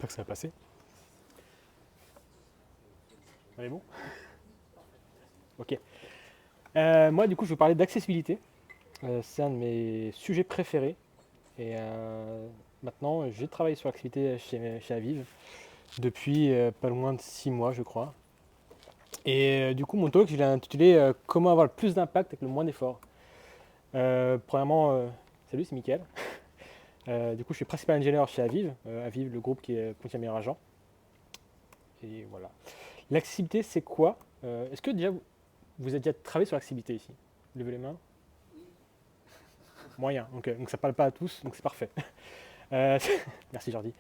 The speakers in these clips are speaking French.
j'espère que ça va passer. On est bon? Ok. Moi, du coup, je vais vous parler d'accessibilité. C'est un de mes sujets préférés. Et maintenant, j'ai travaillé sur l'accessibilité chez Aviv depuis pas loin de 6 mois, je crois. Et du coup, mon talk, je l'ai intitulé Comment avoir le plus d'impact avec le moins d'efforts. Premièrement, salut, c'est Mickaël. Du coup, je suis principal ingénieur chez Aviv. Aviv, le groupe qui contient meilleur agent. Et voilà. L'accessibilité, c'est quoi? Est-ce que déjà vous avez déjà travaillé sur l'accessibilité ici? Levez les mains. Moyen, donc ça parle pas à tous, donc c'est parfait. Euh, Merci Jordi.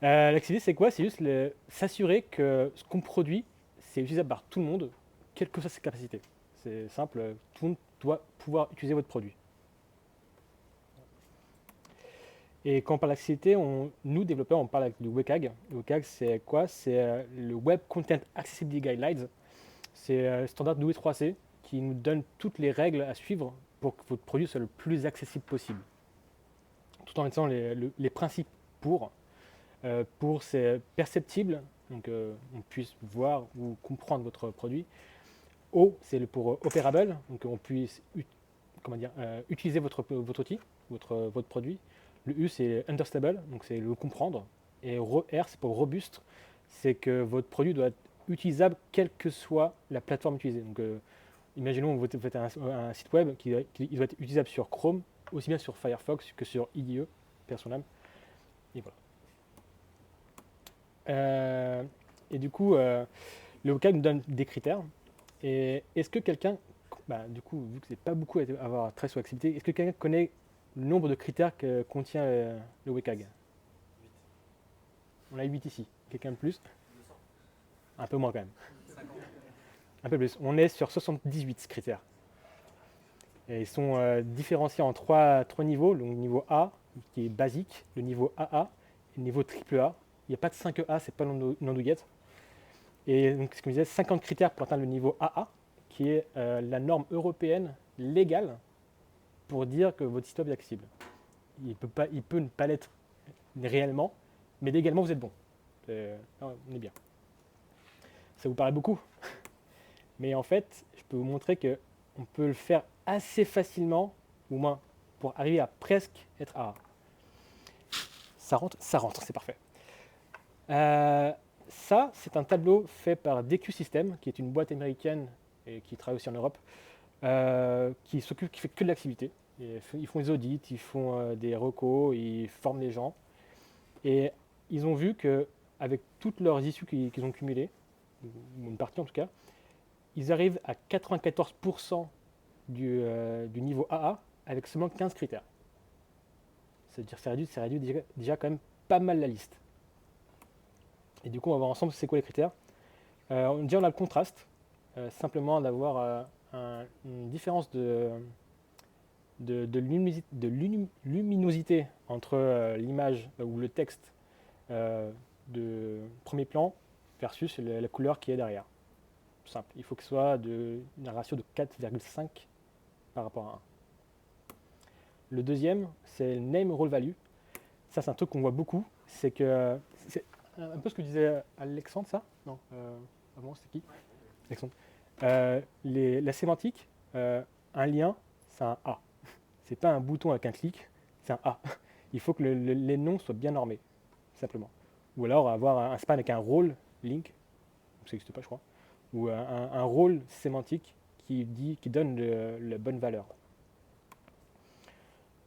L'accessibilité, c'est quoi? C'est juste s'assurer que ce qu'on produit, c'est utilisable par tout le monde, quelles que soient ses capacités. C'est simple, tout le monde doit pouvoir utiliser votre produit. Et quand on parle d'accessibilité, nous, développeurs, on parle avec du WCAG. Le WCAG, c'est quoi? C'est le Web Content Accessibility Guidelines. C'est le standard W3C qui nous donne toutes les règles à suivre pour que votre produit soit le plus accessible possible. Tout en mettant les principes pour c'est perceptible, donc on puisse voir ou comprendre votre produit. O, c'est pour opérable, donc on puisse utiliser votre outil, votre produit. Le U, c'est understandable, donc c'est le comprendre. Et R, c'est pour robuste, c'est que votre produit doit être utilisable quelle que soit la plateforme utilisée. Donc, imaginons que vous faites un site web qui doit être utilisable sur Chrome, aussi bien sur Firefox que sur IDE, personnellement. Et voilà. Et du coup, le vocab nous donne des critères. Et est-ce que quelqu'un, du coup, vu que c'est pas beaucoup à avoir très sur l'activité, est-ce que quelqu'un connaît le nombre de critères que contient le WCAG? On a 8 ici. Quelqu'un de plus? Un peu moins quand même. Un peu plus. On est sur 78 critères. Et ils sont différenciés en trois niveaux. Donc, le niveau A, qui est basique, le niveau AA, et le niveau triple A. Il n'y a pas de 5A, c'est pas l'andouillette. Et donc, ce que je disais, 50 critères pour atteindre le niveau AA, qui est la norme européenne légale pour dire que votre site web est accessible. Il peut ne pas l'être réellement, mais légalement, vous êtes bon. On est bien. Ça vous paraît beaucoup, mais en fait, je peux vous montrer qu'on peut le faire assez facilement, au moins pour arriver à presque être AA. Ça rentre, c'est parfait. Ça, c'est un tableau fait par DQ System, qui est une boîte américaine et qui travaille aussi en Europe, qui fait que de l'activité. Ils font des audits, ils font des recos, ils forment les gens. Et ils ont vu qu'avec toutes leurs issues qu'ils ont cumulées, ou une partie en tout cas, ils arrivent à 94% du niveau AA avec seulement 15 critères. C'est-à-dire que ça réduit déjà quand même pas mal la liste. Et du coup, on va voir ensemble c'est quoi les critères. Déjà, on a le contraste, simplement d'avoir une différence de luminosité entre l'image ou le texte de premier plan versus la couleur qui est derrière. Simple. Il faut que ce soit un ratio de 4,5 par rapport à 1. Le deuxième, c'est le name role value. Ça, c'est un truc qu'on voit beaucoup. C'est que c'est un peu ce que disait Alexandre, ça? Non. Avant, c'était qui? Alexandre. La sémantique, un lien, c'est un A. C'est pas un bouton avec un clic, c'est un A. Il faut que les noms soient bien normés, simplement. Ou alors avoir un span avec un rôle link, ça n'existe pas, je crois, ou un rôle sémantique qui donne la bonne valeur.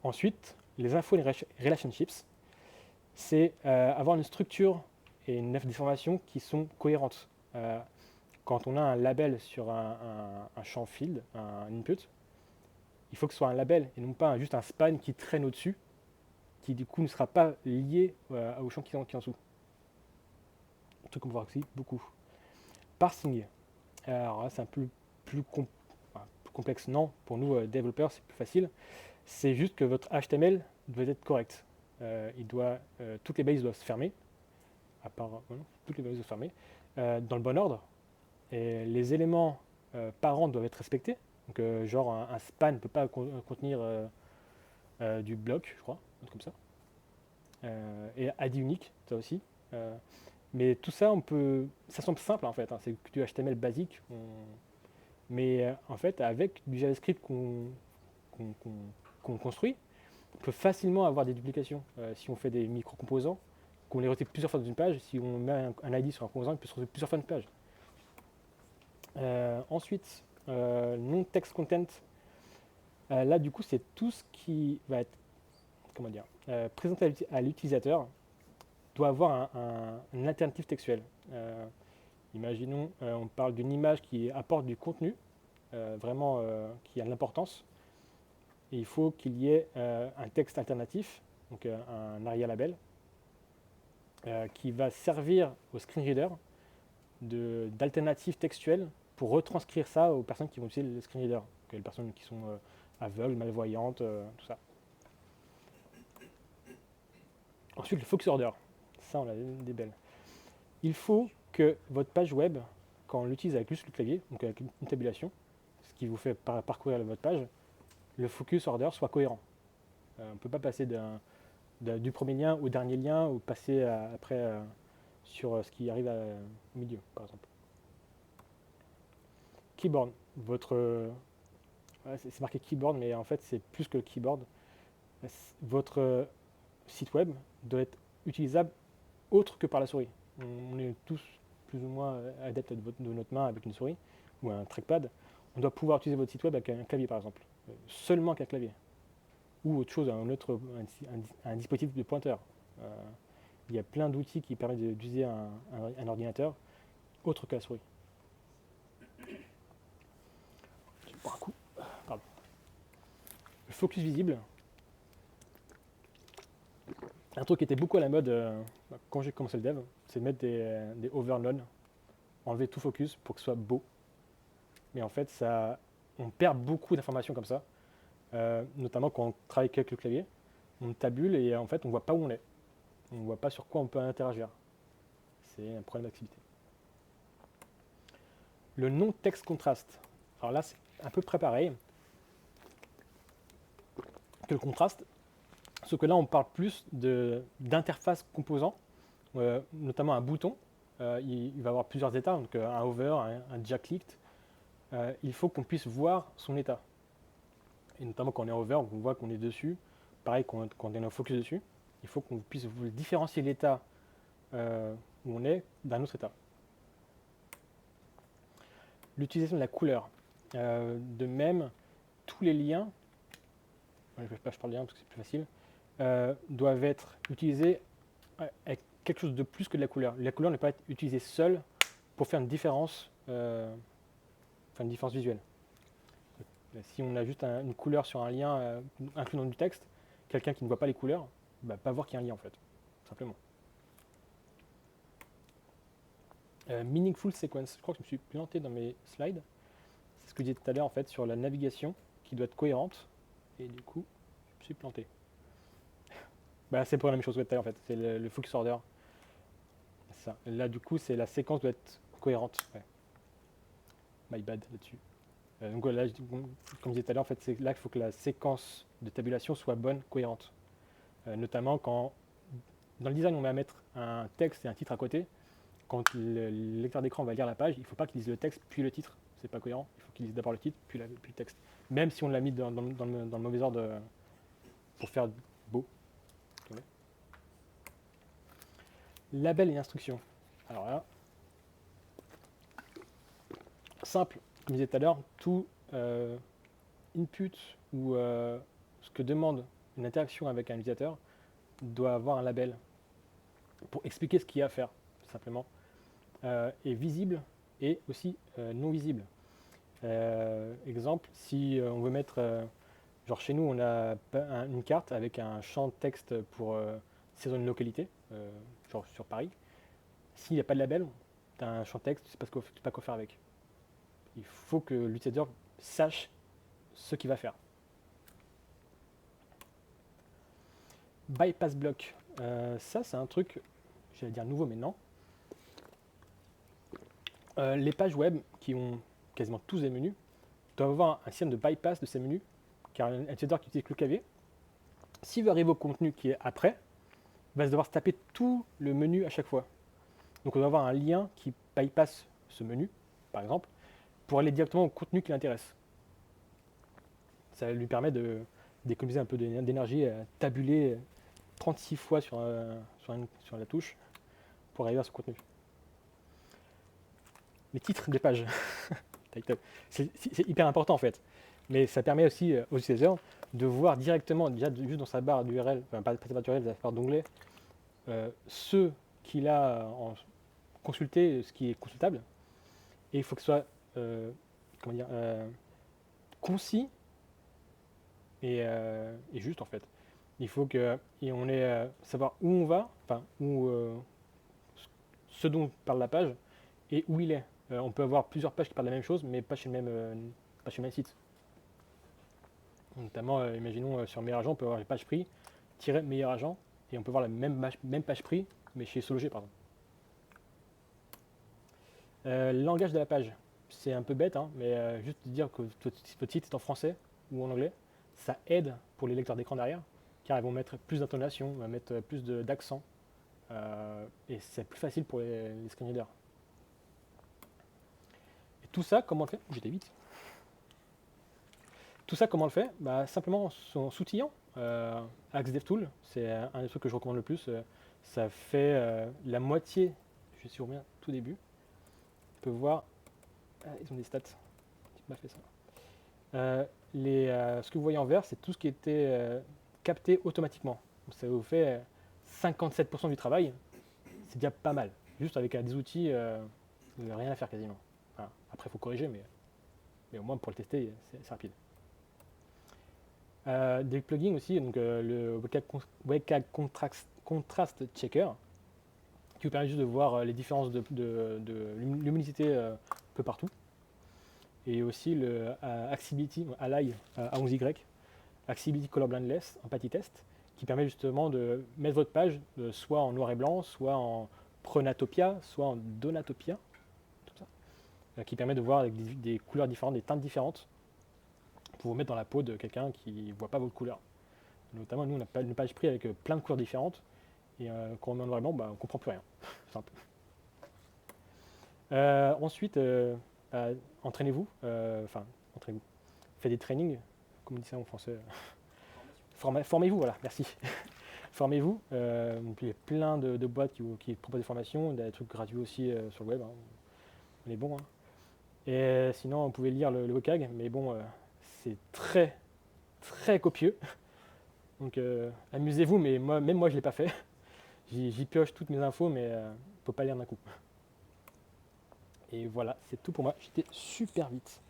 Ensuite, les infos et les relationships, c'est avoir une structure et une information qui sont cohérentes. Quand on a un label sur un champ field, un input, il faut que ce soit un label et non pas juste un span qui traîne au-dessus, qui du coup ne sera pas lié au champ qui est en dessous. Un truc qu'on voit aussi beaucoup. Parsing. Alors là, c'est un peu plus complexe. Non, pour nous, développeurs, c'est plus facile. C'est juste que votre HTML doit être correct. Toutes les bases doivent se fermer, toutes les bases doivent se fermer, dans le bon ordre. Et les éléments parents doivent être respectés. Donc, genre, un span ne peut pas contenir du bloc, je crois, un truc comme ça. Et ID unique, ça aussi. Mais tout ça, ça semble simple en fait, hein, c'est que du HTML basique. Mais en fait, avec du JavaScript qu'on- qu'on- qu'on construit, on peut facilement avoir des duplications. Si on fait des micro-composants, qu'on les retrouve plusieurs fois dans une page, si on met un ID sur un composant, il peut se retrouver plusieurs fois dans une page. Ensuite, non-text content. Là, du coup, c'est tout ce qui va être, comment dire, présenté à l'utilisateur doit avoir une alternative textuelle. Imaginons, on parle d'une image qui apporte du contenu, vraiment qui a de l'importance. Et il faut qu'il y ait un texte alternatif, donc un ARIA label, qui va servir au screen reader d'alternative textuelle pour retranscrire ça aux personnes qui vont utiliser le screen reader, donc les personnes qui sont aveugles, malvoyantes, tout ça. Ensuite, le focus order. Ça, on a des belles. Il faut que votre page web, quand on l'utilise avec juste le clavier, donc avec une tabulation, ce qui vous fait parcourir votre page, le focus order soit cohérent. On ne peut pas passer du premier lien au dernier lien ou passer après sur ce qui arrive au milieu, par exemple. Keyboard. C'est marqué keyboard, mais en fait, c'est plus que le keyboard. Votre site web doit être utilisable autre que par la souris. On est tous plus ou moins adeptes de notre main avec une souris ou un trackpad. On doit pouvoir utiliser votre site web avec un clavier, par exemple. Seulement avec un clavier. Ou autre chose, un dispositif de pointeur. Il y a plein d'outils qui permettent d'utiliser un ordinateur autre que la souris. Je prends un coup. Pardon. Le focus visible. Un truc qui était beaucoup à la mode quand j'ai commencé le dev, c'est de mettre des overnodes, enlever tout focus pour que ce soit beau. Mais en fait, on perd beaucoup d'informations comme ça, notamment quand on travaille avec le clavier. On tabule et en fait, on ne voit pas où on est. On ne voit pas sur quoi on peut interagir. C'est un problème d'activité. Le non-text contraste. Alors là, c'est à peu près pareil que le contraste, sauf que là, on parle plus d'interface composant, notamment un bouton. Il va avoir plusieurs états, donc un hover, un jack clicked. Il faut qu'on puisse voir son état. Et notamment quand on est en hover, on voit qu'on est dessus. Pareil, quand on est en focus dessus, il faut qu'on puisse différencier l'état où on est d'un autre état. L'utilisation de la couleur. De même, tous les liens, je parle des liens parce que c'est plus facile, doivent être utilisés avec quelque chose de plus que de la couleur. La couleur ne peut pas être utilisée seule pour faire une différence visuelle. Si on a juste une couleur sur un lien inclus dans du texte, quelqu'un qui ne voit pas les couleurs va pas voir qu'il y a un lien en fait, simplement. Meaningful sequence. Je crois que je me suis planté dans mes slides. C'est ce que je disais tout à l'heure en fait sur la navigation qui doit être cohérente. Et du coup, je me suis planté. C'est pour la même chose que tout à l'heure en fait. C'est le focus order. Ça. Là du coup, c'est la séquence doit être cohérente. Ouais. My bad là-dessus. Donc là, comme je disais tout à l'heure, en fait, c'est là qu'il faut que la séquence de tabulation soit bonne, cohérente. Notamment quand, dans le design, on va mettre un texte et un titre à côté. Quand le lecteur d'écran va lire la page, il ne faut pas qu'il lise le texte puis le titre. C'est pas cohérent. Il faut qu'il lise d'abord le titre puis le texte. Même si on l'a mis dans le mauvais ordre pour faire beau. Okay. Label et instructions. Alors là, simple, comme je disais tout à l'heure, tout input ou ce que demande une interaction avec un utilisateur doit avoir un label pour expliquer ce qu'il y a à faire, tout simplement. Et visible et aussi non visible. Exemple, si on veut mettre, genre chez nous, on a une carte avec un champ de texte pour saison de localité, genre sur Paris. S'il n'y a pas de label, tu as un champ de texte, tu ne sais pas quoi faire avec. Il faut que l'utilisateur sache ce qu'il va faire. Bypass block. Ça, c'est un truc, j'allais dire nouveau, mais non. Les pages web qui ont quasiment tous des menus doivent avoir un système de bypass de ces menus, car un utilisateur qui utilise le clavier, s'il veut arriver au contenu qui est après, va devoir se taper tout le menu à chaque fois. Donc on doit avoir un lien qui bypass ce menu, par exemple, pour aller directement au contenu qui l'intéresse. Ça lui permet d'économiser un peu d'énergie à tabuler 36 fois sur la touche pour arriver à ce contenu. Les titres des pages, c'est hyper important en fait. Mais ça permet aussi aux utilisateurs de voir directement, déjà juste dans sa barre d'URL, enfin pas sa barre d'URL, sa barre d'onglet, ce qu'il a consulté, ce qui est consultable. Et il faut que ce soit comment dire, concis et juste en fait. Il faut que et on ait savoir où on va, enfin où ce dont parle la page et où il est. On peut avoir plusieurs pages qui parlent de la même chose, mais pas chez pas chez le même site. Notamment, imaginons sur Meilleur Agent, on peut avoir les pages prix, tirer Meilleur Agent, et on peut voir la même page prix, mais chez Sologer, pardon. Langage de la page, c'est un peu bête, hein, mais juste dire que votre site est en français ou en anglais, ça aide pour les lecteurs d'écran derrière, car ils vont mettre plus d'intonation, ils vont mettre plus d'accent, et c'est plus facile pour les screen readers. Et tout ça, comment on le fait? J'étais vite. Tout ça, comment on le fait? Bah, simplement en s'outillant. Axe DevTool, c'est un des trucs que je recommande le plus. Ça fait la moitié, je suis reviens tout début. On peut voir, ils ont des stats, j'ai pas fait ça. Ce que vous voyez en vert, c'est tout ce qui était capté automatiquement. Donc ça vous fait 57% du travail, c'est déjà pas mal. Juste avec des outils, vous n'avez rien à faire quasiment. Enfin, après, il faut corriger, mais au moins pour le tester, c'est rapide. Des plugins aussi, donc le WCAG Contrast Checker, qui vous permet juste de voir les différences de luminosité un peu partout. Et aussi le Accessibility Ally A11Y, Accessibility Color Blindness en PaTiTest, qui permet justement de mettre votre page soit en noir et blanc, soit en Prenatopia, soit en Donatopia, tout ça, qui permet de voir avec des couleurs différentes, des teintes différentes, pour vous mettre dans la peau de quelqu'un qui ne voit pas votre couleur. Notamment, nous, on a une page prix avec plein de couleurs différentes, et quand on met en noir et blanc, bah, on ne comprend plus rien. Simple. Ensuite, entraînez-vous, entraînez-vous. Faites des trainings, comme on dit ça en français. Formez-vous, voilà, merci. Formez-vous. Il y a plein de boîtes qui proposent des formations, des trucs gratuits aussi sur le web. Hein. On est bon. Hein. Et sinon, vous pouvez lire le WCAG, mais bon, c'est très, très copieux. Donc amusez-vous, mais même moi je ne l'ai pas fait. J'y pioche toutes mes infos, mais il ne faut pas lire d'un coup. Et voilà, c'est tout pour moi. J'étais super vite.